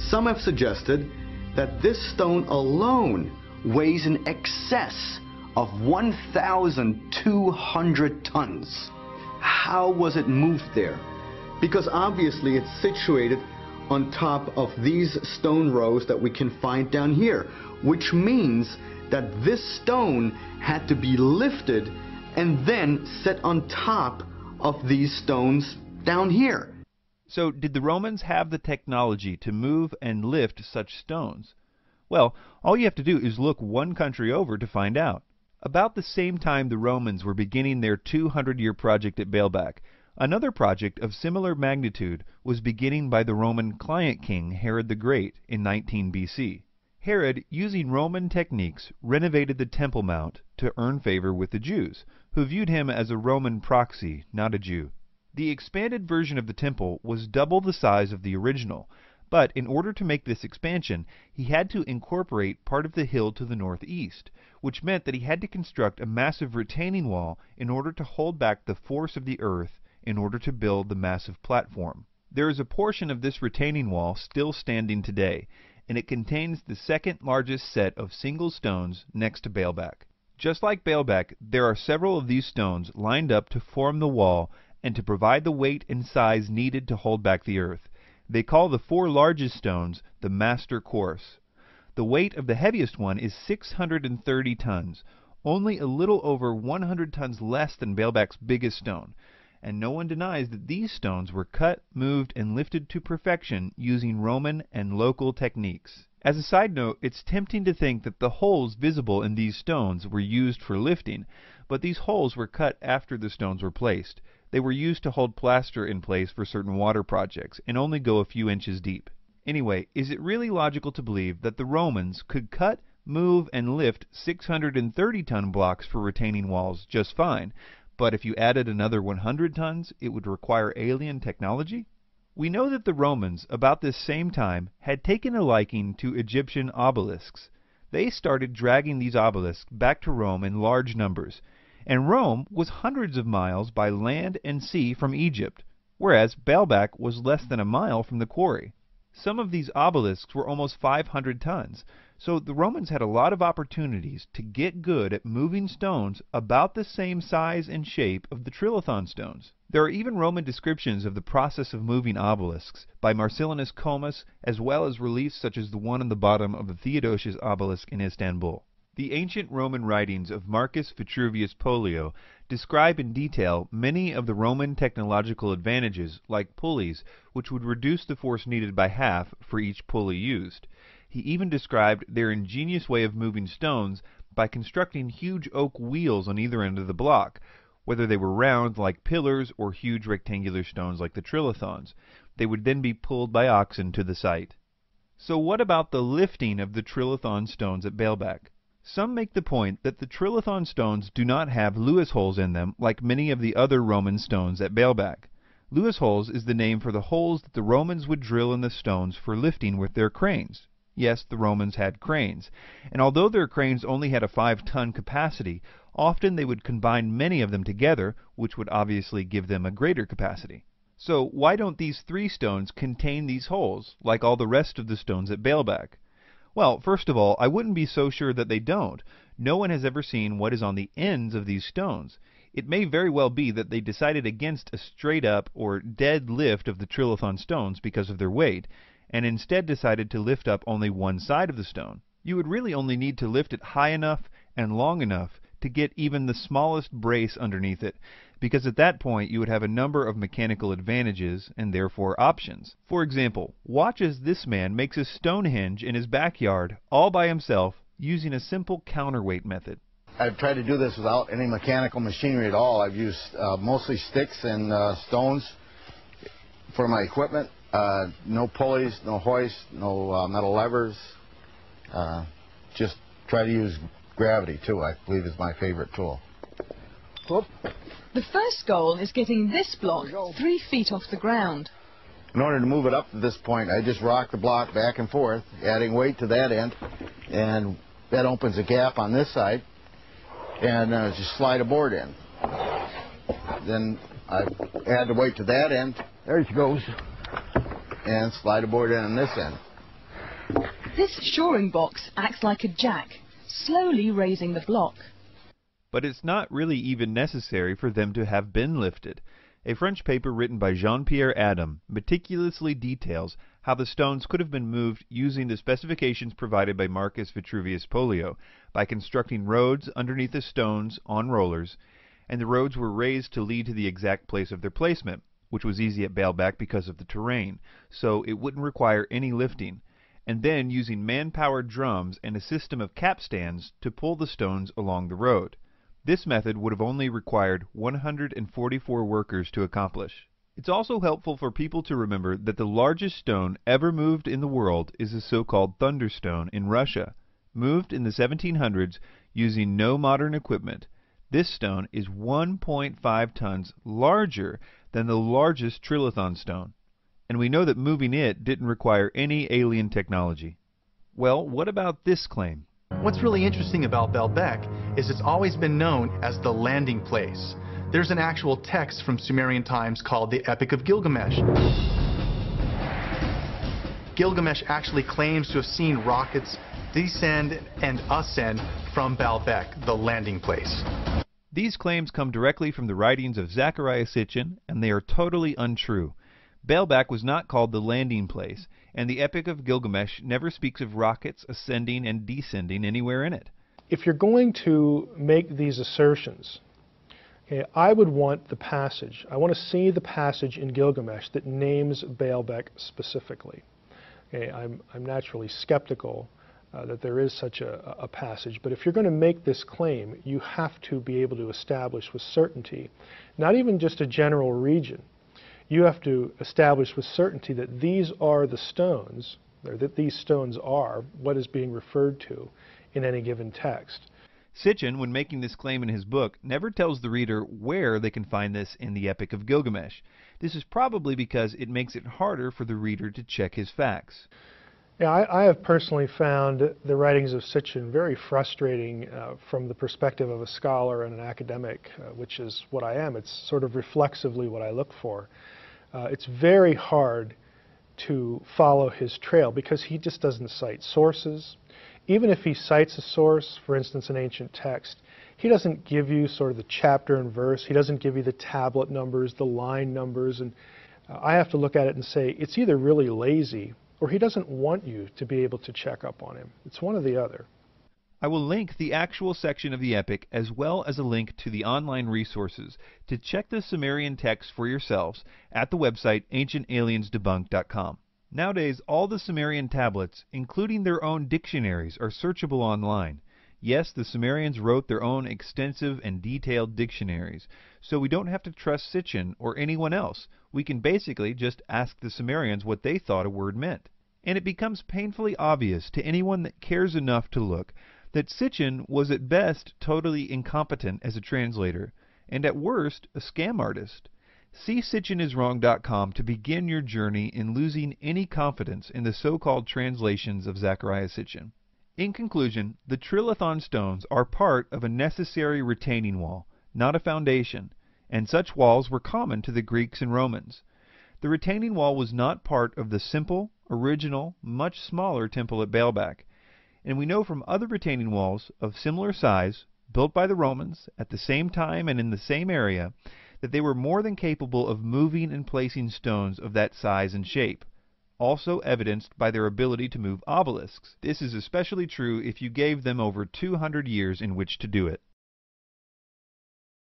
Some have suggested that this stone alone weighs in excess of 1,200 tons. How was it moved there? Because obviously it's situated on top of these stone rows that we can find down here, which means that this stone had to be lifted and then set on top of these stones down here. So did the Romans have the technology to move and lift such stones? Well, all you have to do is look one country over to find out. About the same time the Romans were beginning their 200-year project at Baalbek, another project of similar magnitude was beginning by the Roman client king Herod the Great in 19 BC. Herod, using Roman techniques, renovated the Temple Mount to earn favor with the Jews, who viewed him as a Roman proxy, not a Jew. The expanded version of the temple was double the size of the original, but in order to make this expansion, he had to incorporate part of the hill to the northeast, which meant that he had to construct a massive retaining wall in order to hold back the force of the earth in order to build the massive platform. There is a portion of this retaining wall still standing today, and it contains the second largest set of single stones next to Baalbek. Just like Baalbek, there are several of these stones lined up to form the wall and to provide the weight and size needed to hold back the earth. They call the four largest stones the master course. The weight of the heaviest one is 630 tons, only a little over 100 tons less than Baalbek's biggest stone, and no one denies that these stones were cut, moved, and lifted to perfection using Roman and local techniques. As a side note, it's tempting to think that the holes visible in these stones were used for lifting, but these holes were cut after the stones were placed. They were used to hold plaster in place for certain water projects, and only go a few inches deep. Anyway, is it really logical to believe that the Romans could cut, move, and lift 630-ton blocks for retaining walls just fine, but if you added another 100 tons, it would require alien technology? We know that the Romans, about this same time, had taken a liking to Egyptian obelisks. They started dragging these obelisks back to Rome in large numbers, and Rome was hundreds of miles by land and sea from Egypt, whereas Baalbek was less than a mile from the quarry. Some of these obelisks were almost 500 tons, so the Romans had a lot of opportunities to get good at moving stones about the same size and shape of the trilithon stones. There are even Roman descriptions of the process of moving obelisks by Marcellinus Comus, as well as reliefs such as the one on the bottom of the Theodosius obelisk in Istanbul. The ancient Roman writings of Marcus Vitruvius Pollio describe in detail many of the Roman technological advantages, like pulleys, which would reduce the force needed by half for each pulley used. He even described their ingenious way of moving stones by constructing huge oak wheels on either end of the block, whether they were round like pillars or huge rectangular stones like the trilithons. They would then be pulled by oxen to the site. So what about the lifting of the trilithon stones at Baalbek? Some make the point that the trilithon stones do not have Lewis holes in them like many of the other Roman stones at Baalbek. Lewis holes is the name for the holes that the Romans would drill in the stones for lifting with their cranes. Yes, the Romans had cranes, and although their cranes only had a 5-ton capacity, often they would combine many of them together, which would obviously give them a greater capacity. So why don't these 3 stones contain these holes, like all the rest of the stones at Baalbek? Well, first of all, I wouldn't be so sure that they don't. No one has ever seen what is on the ends of these stones. It may very well be that they decided against a straight-up or dead lift of the trilithon stones because of their weight, and instead decided to lift up only one side of the stone. You would really only need to lift it high enough and long enough to get even the smallest brace underneath it, because at that point you would have a number of mechanical advantages and therefore options. For example, watch as this man makes a Stonehenge in his backyard all by himself using a simple counterweight method. I've tried to do this without any mechanical machinery at all. I've used mostly sticks and stones for my equipment. No pulleys, no hoist, no metal levers. Just try to use gravity too, I believe, is my favorite tool. Whoop. The first goal is getting this block 3 feet off the ground. In order to move it up to this point, I just rock the block back and forth, adding weight to that end, and that opens a gap on this side, and just slide a board in. Then I add the weight to that end. There it goes. And slide a board in on this end. This shoring box acts like a jack, slowly raising the block. But it's not really even necessary for them to have been lifted. A French paper written by Jean-Pierre Adam meticulously details how the stones could have been moved using the specifications provided by Marcus Vitruvius Pollio by constructing roads underneath the stones on rollers, and the roads were raised to lead to the exact place of their placement, which was easy at Baalbek because of the terrain, so it wouldn't require any lifting, and then using man-powered drums and a system of capstans to pull the stones along the road. This method would have only required 144 workers to accomplish. It's also helpful for people to remember that the largest stone ever moved in the world is the so-called thunderstone in Russia. Moved in the 1700s using no modern equipment, this stone is 1.5 tons larger than the largest trilithon stone. And we know that moving it didn't require any alien technology. Well, what about this claim? What's really interesting about Baalbek is it's always been known as the landing place. There's an actual text from Sumerian times called the Epic of Gilgamesh. Gilgamesh actually claims to have seen rockets descend and ascend from Baalbek, the landing place. These claims come directly from the writings of Zechariah Sitchin, and they are totally untrue. Baalbek was not called the landing place, and the Epic of Gilgamesh never speaks of rockets ascending and descending anywhere in it. If you're going to make these assertions, okay, I would want the passage. I want to see the passage in Gilgamesh that names Baalbek specifically. Okay, I'm naturally skeptical that there is such a passage, but if you're going to make this claim, you have to be able to establish with certainty, not even just a general region. You have to establish with certainty that these are the stones, or that these stones are what is being referred to in any given text. Sitchin, when making this claim in his book, never tells the reader where they can find this in the Epic of Gilgamesh. This is probably because it makes it harder for the reader to check his facts. Yeah, I have personally found the writings of Sitchin very frustrating from the perspective of a scholar and an academic, which is what I am. It's sort of reflexively what I look for. It's very hard to follow his trail because he just doesn't cite sources. Even if he cites a source, for instance, an ancient text, he doesn't give you sort of the chapter and verse. He doesn't give you the tablet numbers, the line numbers, and I have to look at it and say it's either really lazy or he doesn't want you to be able to check up on him. It's one or the other. I will link the actual section of the Epic as well as a link to the online resources to check the Sumerian text for yourselves at the website ancientaliensdebunked.com. Nowadays, all the Sumerian tablets, including their own dictionaries, are searchable online. Yes, the Sumerians wrote their own extensive and detailed dictionaries, so we don't have to trust Sitchin or anyone else. We can basically just ask the Sumerians what they thought a word meant. And it becomes painfully obvious to anyone that cares enough to look that Sitchin was at best totally incompetent as a translator, and at worst a scam artist. See SitchinIsWrong.com to begin your journey in losing any confidence in the so-called translations of Zechariah Sitchin. In conclusion, the trilithon stones are part of a necessary retaining wall, not a foundation, and such walls were common to the Greeks and Romans. The retaining wall was not part of the simple, original, much smaller temple at Baalbek, and we know from other retaining walls of similar size, built by the Romans at the same time and in the same area, that they were more than capable of moving and placing stones of that size and shape, also evidenced by their ability to move obelisks. This is especially true if you gave them over 200 years in which to do it.